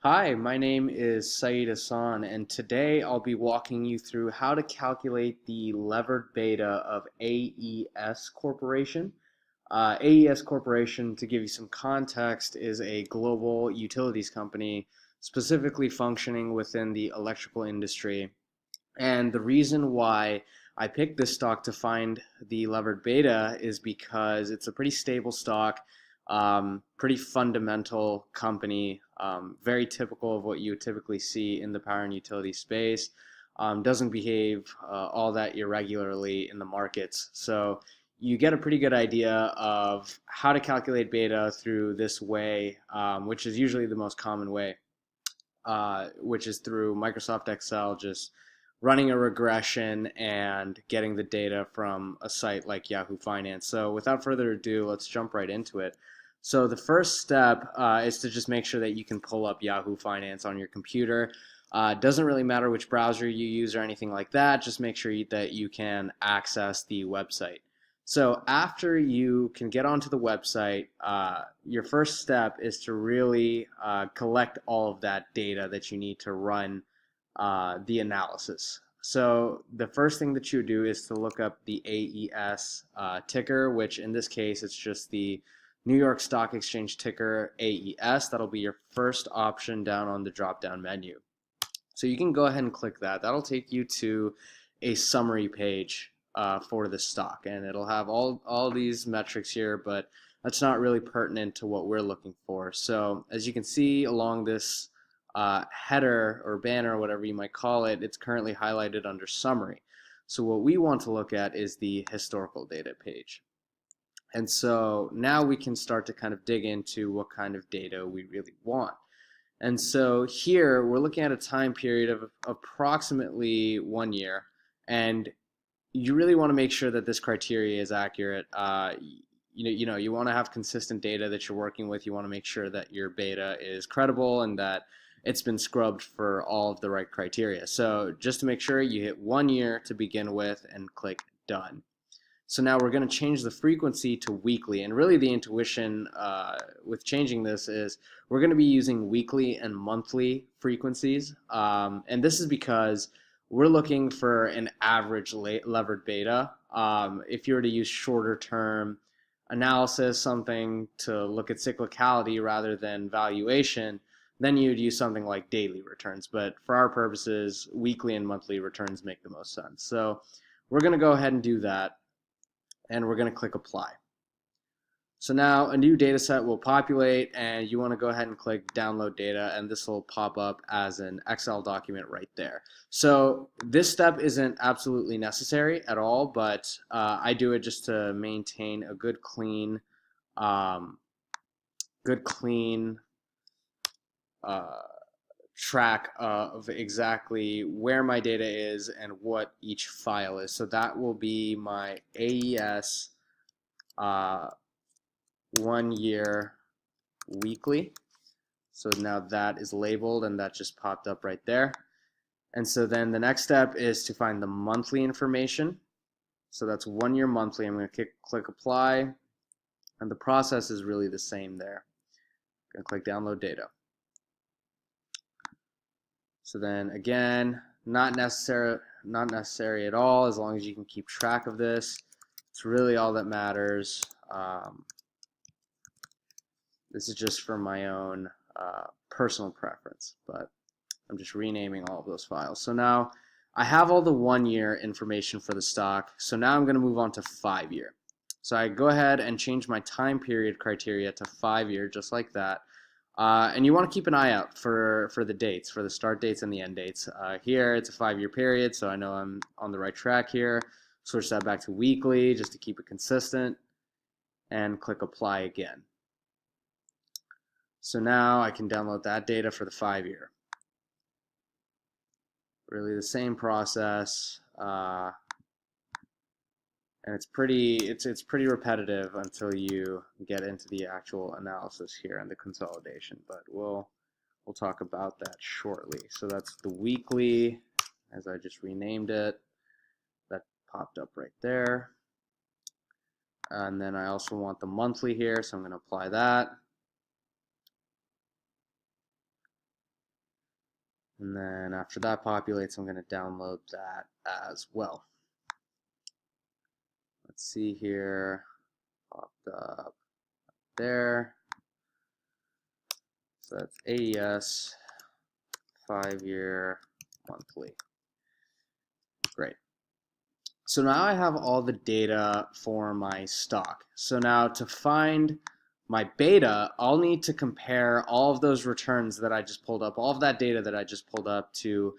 Hi, my name is Saeed Hassan, and today I'll be walking you through how to calculate the levered beta of AES Corporation. AES Corporation, to give you some context, is a global utilities company specifically functioning within the electrical industry. And the reason why I picked this stock to find the levered beta is because it's a pretty stable stock, pretty fundamental company, very typical of what you typically see in the power and utility space. Doesn't behave all that irregularly in the markets. So you get a pretty good idea of how to calculate beta through this way, which is usually the most common way, which is through Microsoft Excel, just running a regression and getting the data from a site like Yahoo Finance. So without further ado, let's jump right into it. So the first step is to just make sure that you can pull up Yahoo Finance on your computer. Doesn't really matter which browser you use or anything like that. Just make sure that you can access the website. So after you can get onto the website, your first step is to really collect all of that data that you need to run the analysis. So the first thing that you do is to look up the AES ticker, which in this case it's just the New York Stock Exchange ticker AES. That'll be your first option down on the drop-down menu. So you can go ahead and click that. That'll take you to a summary page for the stock, and it'll have all these metrics here, but that's not really pertinent to what we're looking for. So as you can see along this header or banner, or whatever you might call it, it's currently highlighted under summary. So what we want to look at is the historical data page. And so now we can start to kind of dig into what kind of data we really want. And so here we're looking at a time period of approximately 1 year, and you really want to make sure that this criteria is accurate. You want to have consistent data that you're working with. You want to make sure that your beta is credible and that it's been scrubbed for all of the right criteria. So just to make sure, you hit 1 year to begin with and click done. So now we're going to change the frequency to weekly, and really the intuition with changing this is we're going to be using weekly and monthly frequencies, and this is because we're looking for an average levered beta. If you were to use shorter term analysis, something to look at cyclicality rather than valuation, then you'd use something like daily returns. But for our purposes, weekly and monthly returns make the most sense. So we're going to go ahead and do that, and we're going to click apply. So now a new data set will populate, and you want to go ahead and click download data, and this will pop up as an Excel document right there. So this step isn't absolutely necessary at all, but I do it just to maintain a good clean uh, track of exactly where my data is and what each file is. So that will be my AES 1 year weekly. So now that is labeled, and that just popped up right there. And so then the next step is to find the monthly information. So that's 1 year monthly. I'm going to click apply, and the process is really the same there. I'm going to click download data. So then again, not necessary at all, as long as you can keep track of this. It's really all that matters. This is just for my own personal preference, but I'm just renaming all of those files. So now I have all the 1 year information for the stock. So now I'm going to move on to 5 year. So I go ahead and change my time period criteria to 5 year, just like that. And you want to keep an eye out for the dates, for the start dates and the end dates. Here it's a 5 year period, so I know I'm on the right track here. Switch that back to weekly just to keep it consistent, and click apply again. So now I can download that data for the 5 year. Really the same process, and it's pretty repetitive until you get into the actual analysis here and the consolidation. But we'll talk about that shortly. So that's the weekly, as I just renamed it. That popped up right there. And then I also want the monthly here, so I'm going to apply that. And then after that populates, I'm going to download that as well. Let's see here. Popped up there. So that's AES 5-year monthly. Great. So now I have all the data for my stock. So now to find my beta, I'll need to compare all of those returns that I just pulled up, all of that data that I just pulled up to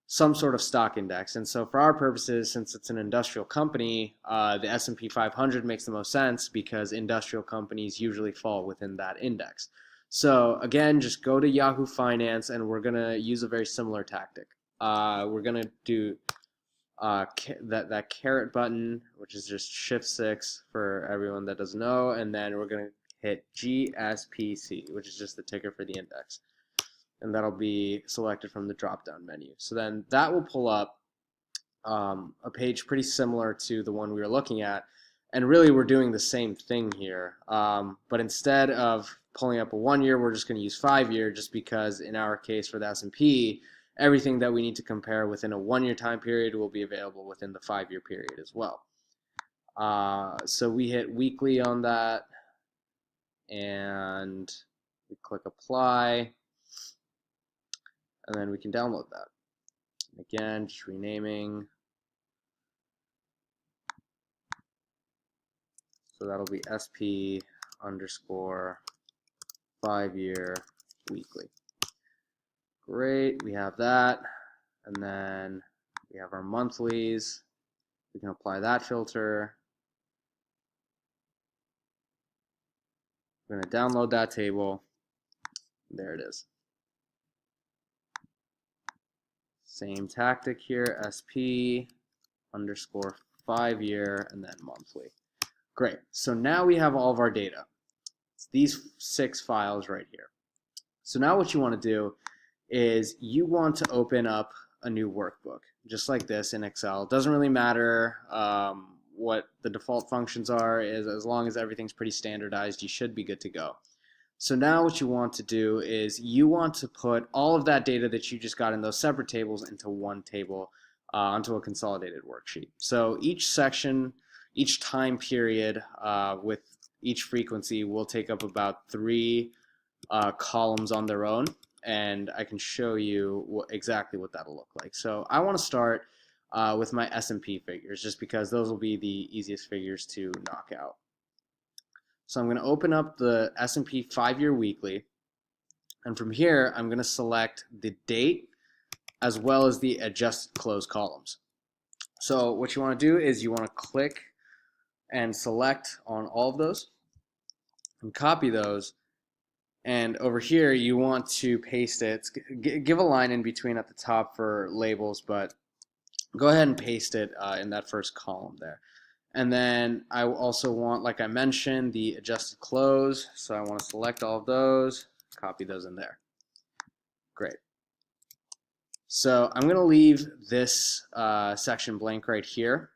some sort of stock index. And so for our purposes, since it's an industrial company, the S&P 500 makes the most sense because industrial companies usually fall within that index. So again, just go to Yahoo Finance and we're going to use a very similar tactic. We're going to do that caret button, which is just Shift-6 for everyone that doesn't know, and then we're going to hit GSPC, which is just the ticker for the index. And that'll be selected from the drop-down menu. So then that will pull up a page pretty similar to the one we were looking at. And really, we're doing the same thing here. But instead of pulling up a 1-year, we're just going to use 5-year, just because in our case for the S&P, everything that we need to compare within a 1-year time period will be available within the 5-year period as well. So we hit weekly on that, and we click apply. And then we can download that. Again, just renaming. So that'll be SP underscore 5-year weekly. Great, we have that. And then we have our monthlies. We can apply that filter. We're going to download that table. There it is. Same tactic here, SP underscore 5-year and then monthly. Great. So now we have all of our data. It's these 6 files right here. So now what you want to do is you want to open up a new workbook, just like this in Excel. It doesn't really matter what the default functions are, as long as everything's pretty standardized, you should be good to go. So now what you want to do is you want to put all of that data that you just got in those separate tables into one table onto a consolidated worksheet. So each section, each time period with each frequency will take up about 3 columns on their own, and I can show you exactly what that'll look like. So I want to start with my S&P figures, just because those will be the easiest figures to knock out. So I'm going to open up the S&P 5-year weekly, and from here I'm going to select the date as well as the adjusted close columns. So what you want to do is you want to click and select on all of those and copy those, and over here you want to paste it. Give a line in between at the top for labels, but go ahead and paste it in that first column there. And then I also want, like I mentioned, the adjusted close. So I want to select all of those, copy those in there. Great. So I'm going to leave this section blank right here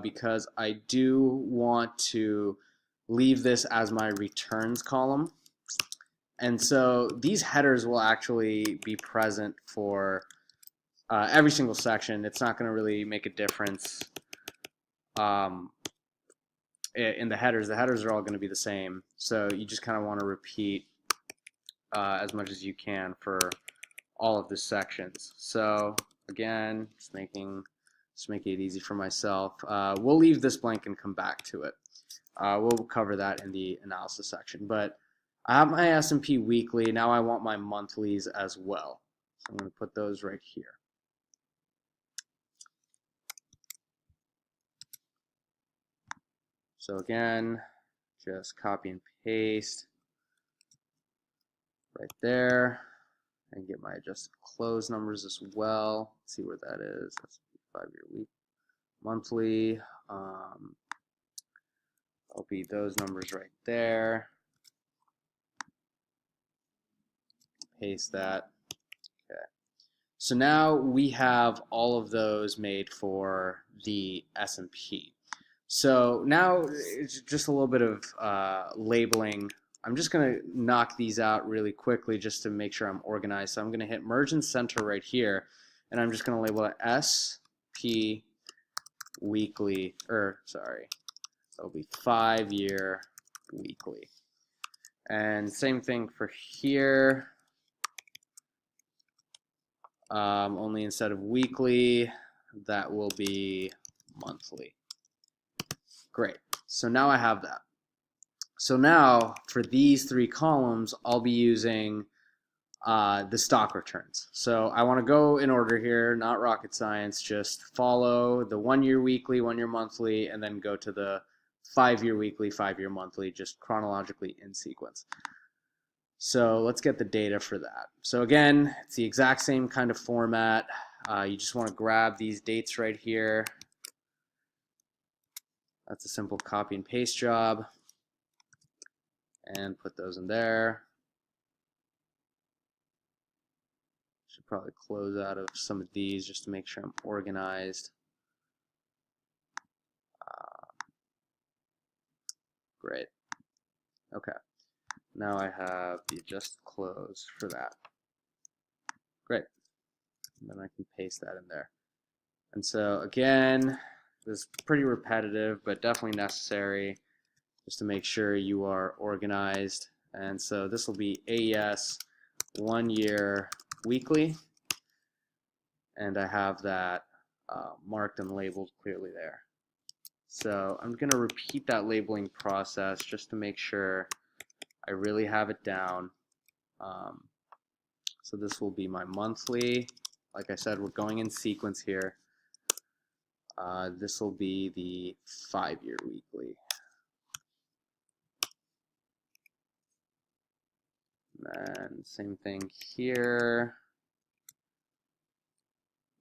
because I do want to leave this as my returns column. And so these headers will actually be present for every single section. It's not going to really make a difference in the headers. The headers are all going to be the same, so you just kind of want to repeat as much as you can for all of the sections. So again, just making it easy for myself. We'll leave this blank and come back to it. We'll cover that in the analysis section. But I have my S&P weekly. Now I want my monthlies as well. So I'm going to put those right here. So again, just copy and paste right there, and get my adjusted close numbers as well. Let's see where that is. That's 5-year week. Monthly, will be those numbers right there. Paste that. Okay. So now we have all of those made for the S&P. So now it's just a little bit of labeling I'm just going to knock these out really quickly just to make sure I'm organized. So I'm going to hit merge and center right here, and I'm just going to label it SP weekly, or sorry, that'll be 5-year weekly. And same thing for here, only instead of weekly, that will be monthly. Great. So now I have that. So now for these 3 columns, I'll be using the stock returns. So I want to go in order here, not rocket science, just follow the 1-year weekly, 1-year monthly, and then go to the 5-year weekly, 5-year monthly, just chronologically in sequence. So let's get the data for that. So again, it's the exact same kind of format. You just want to grab these dates right here. That's a simple copy and paste job. And put those in there. Should probably close out of some of these just to make sure I'm organized. Great. Okay. Now I have the adjust close for that. Great. And then I can paste that in there. And so again, this is pretty repetitive, but definitely necessary just to make sure you are organized. And so this will be AES 1-year weekly, and I have that marked and labeled clearly there. So I'm going to repeat that labeling process just to make sure I really have it down. So this will be my monthly. Like I said, we're going in sequence here. This will be the 5-year weekly. And same thing here.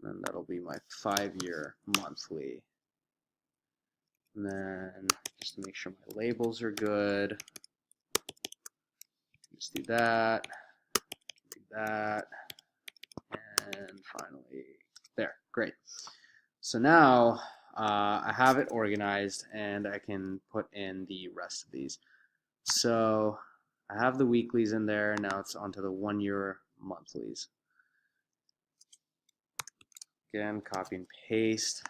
And then that'll be my 5-year monthly. And then just to make sure my labels are good, just do that, and finally there. Great. So now I have it organized and I can put in the rest of these. So I have the weeklies in there, now it's onto the 1-year monthlies. Again, copy and paste.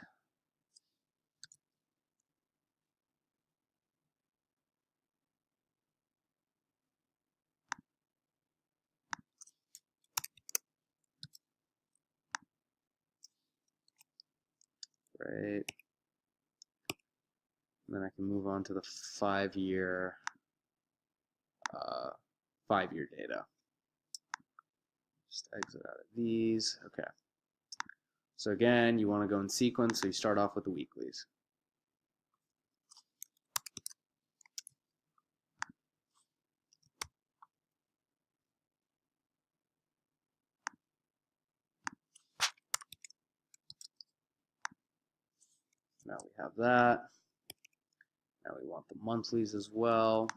Right. And then I can move on to the 5-year data. Just exit out of these. Okay. So again, you want to go in sequence, so you start off with the weeklies. Now we have that. Now we want the monthlies as well.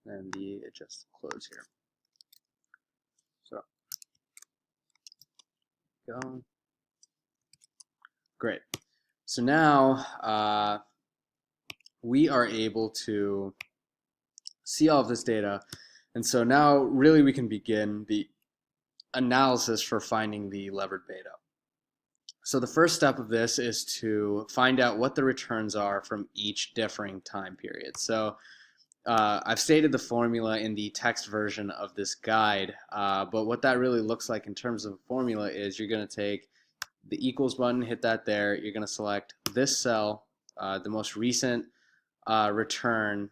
And the adjust close here. So go. Great. So now we are able to see all of this data. And so now really we can begin the analysis for finding the levered beta. So the first step of this is to find out what the returns are from each differing time period. So I've stated the formula in the text version of this guide, but what that really looks like in terms of a formula is you're going to take the equals button, hit that there, you're going to select this cell, the most recent return,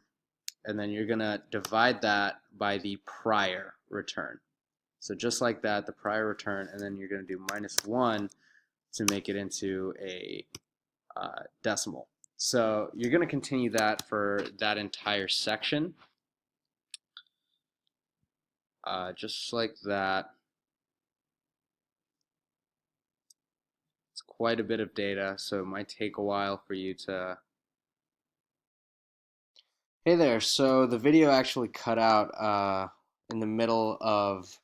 and then you're going to divide that by the prior return. So just like that, the prior return, and then you're going to do -1 to make it into a decimal. So you're going to continue that for that entire section, just like that. Let's quite a bit of data, so it might take a while for you to. Hey there, so the video actually cut out in the middle of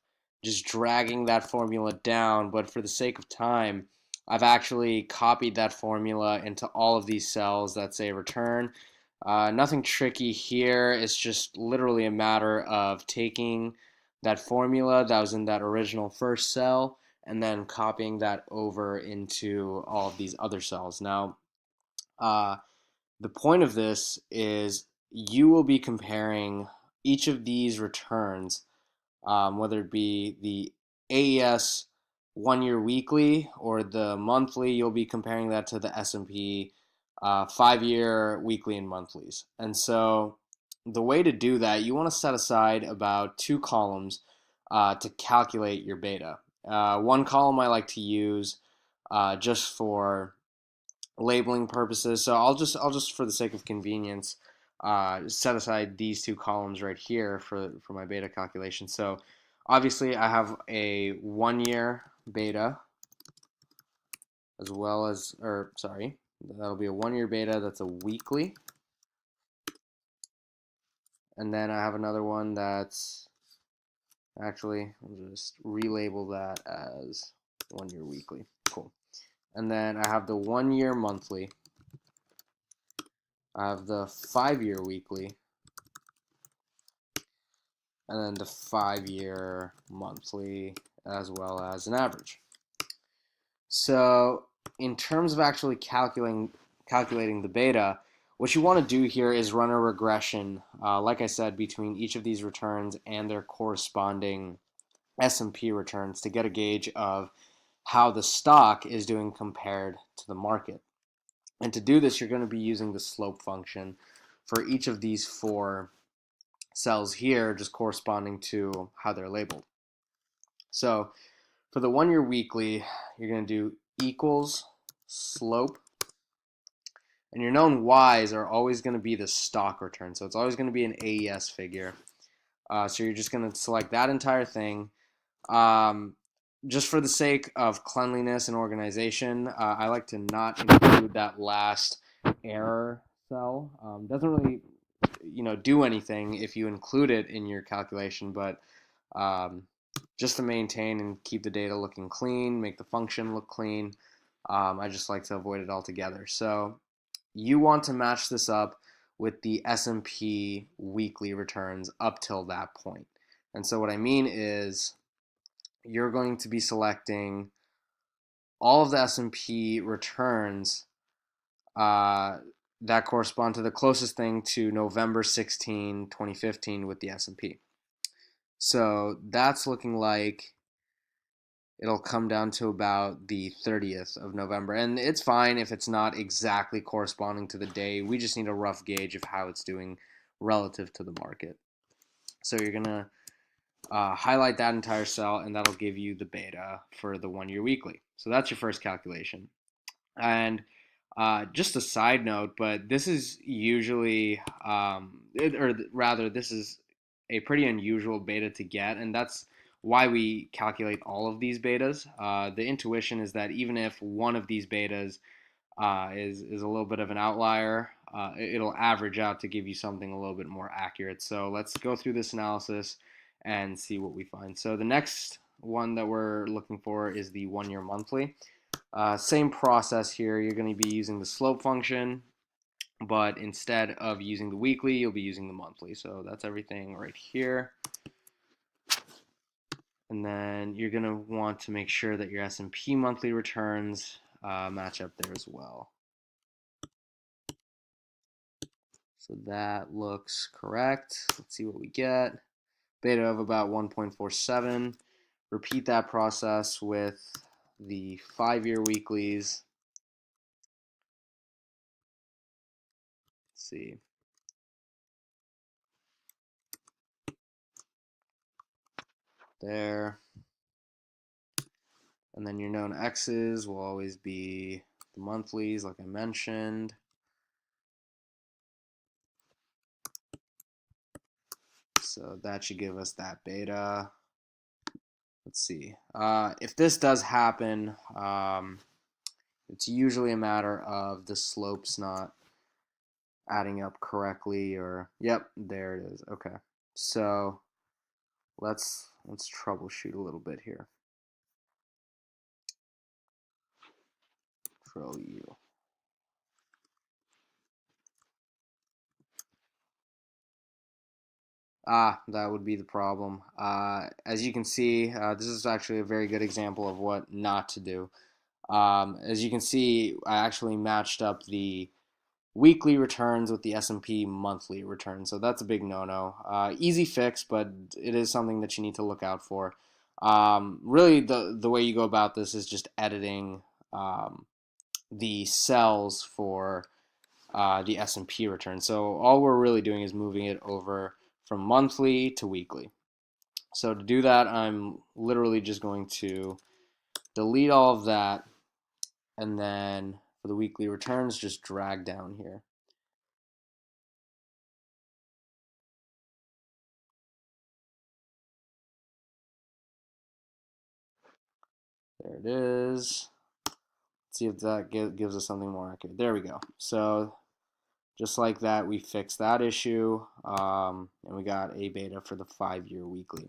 just dragging that formula down, but for the sake of time, I've actually copied that formula into all of these cells that say return. Nothing tricky here, it's just literally a matter of taking that formula that was in that original first cell and then copying that over into all of these other cells. Now, uh, the point of this is you will be comparing each of these returns, whether it be the AES 1 year weekly or the monthly, you'll be comparing that to the S&P 5 year weekly and monthlies. And so the way to do that, you want to set aside about 2 columns to calculate your beta. One column I like to use just for labeling purposes. So I'll just for the sake of convenience set aside these 2 columns right here for my beta calculation. So obviously I have a 1 year beta as well as, or sorry, that'll be a 1 year beta that's a weekly. And then I have another one that's actually, I'll just relabel that as 1 year weekly. Cool. And then I have the 1 year monthly. I have the 5 year weekly, and then the 5 year monthly, as well as an average. So in terms of actually calculating the beta, what you want to do here is run a regression, like I said, between each of these returns and their corresponding S&P returns to get a gauge of how the stock is doing compared to the market. And to do this, you're going to be using the slope function for each of these 4 cells here, just corresponding to how they're labeled. So for the 1 year weekly, you're going to do equals slope, and your known y's are always going to be the stock return. So it's always going to be an AES figure. So you're just going to select that entire thing. Just for the sake of cleanliness and organization, I like to not include that last error cell. Doesn't really, do anything if you include it in your calculation, but just to maintain and keep the data looking clean, make the function look clean, I just like to avoid it altogether. So you want to match this up with the S&P weekly returns up till that point. And so what I mean is you're going to be selecting all of the S&P returns that correspond to the closest thing to November 16, 2015 with the S&P. So that's looking like it'll come down to about the 30th of November. And it's fine if it's not exactly corresponding to the day. We just need a rough gauge of how it's doing relative to the market. So you're going to highlight that entire cell, and that'll give you the beta for the 1 year weekly. So that's your first calculation. And just a side note, but this is usually, or rather, this is a pretty unusual beta to get, and that's why we calculate all of these betas. The intuition is that even if one of these betas is a little bit of an outlier, it'll average out to give you something a little bit more accurate. So let's go through this analysis and see what we find. So the next one that we're looking for is the 1 year monthly. Same process here. You're going to be using the slope function, but instead of using the weekly, you'll be using the monthly. So that's everything right here. And then you're going to want to make sure that your S&P monthly returns match up there as well. So that looks correct. Let's see what we get. Beta of about 1.47. Repeat that process with the 5 year weeklies. Let's see. There. And then your known X's will always be the monthlies, like I mentioned. So that should give us that beta. Let's see. If this does happen, It's usually a matter of the slopes not adding up correctly, or yep, there it is. Okay. So let's troubleshoot a little bit here. Control U. Ah, that would be the problem. As you can see, this is actually a very good example of what not to do. As you can see, I actually matched up the weekly returns with the S&P monthly return. So that's a big no-no. Easy fix, but it is something that you need to look out for. Really, the way you go about this is just editing the cells for the S&P return. So all we're really doing is moving it over from monthly to weekly. So to do that, I'm literally just going to delete all of that, and then for the weekly returns, just drag down here. There it is. Let's see if that gives us something more accurate. There we go. So just like that, we fixed that issue, and we got A beta for the 5-year weekly.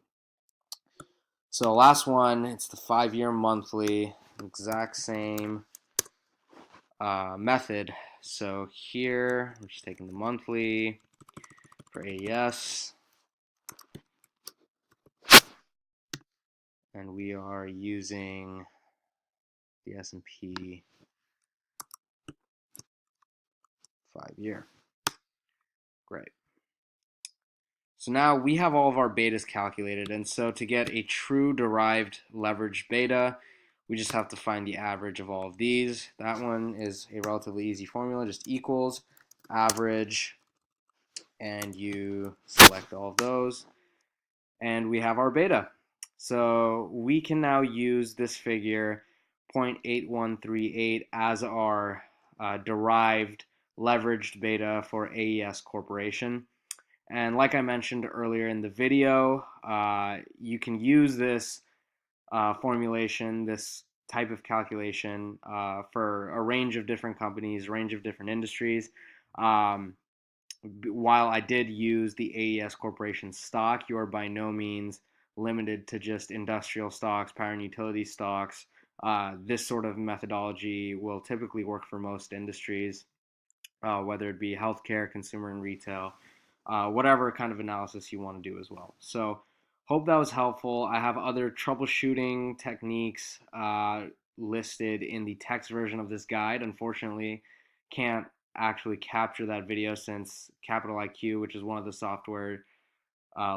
So last one, it's the 5-year monthly, exact same method. So here, I'm just taking the monthly for AES, and we are using the S&P 5-year. Great. So now we have all of our betas calculated, and so to get a true derived leveraged beta, we just have to find the average of all of these. That one is a relatively easy formula, just equals average, and you select all of those, and we have our beta. So we can now use this figure 0.8138 as our derived leveraged beta for AES Corporation. And like I mentioned earlier in the video, you can use this formulation, this type of calculation for a range of different companies, range of different industries. Um, while I did use the AES Corporation stock, you are by no means limited to just industrial stocks, power and utility stocks. This sort of methodology will typically work for most industries, whether it be healthcare, consumer and retail, whatever kind of analysis you want to do as well. So hope that was helpful. I have other troubleshooting techniques listed in the text version of this guide. Unfortunately, can't actually capture that video since Capital IQ, which is one of the software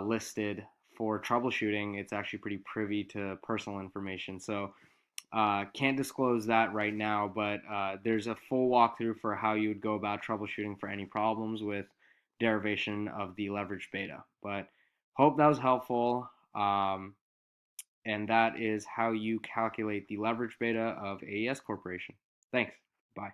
listed for troubleshooting, it's actually pretty privy to personal information. So can't disclose that right now, but there's a full walkthrough for how you would go about troubleshooting for any problems with derivation of the leverage beta. But hope that was helpful. And that is how you calculate the leverage beta of AES Corporation. Thanks. Bye.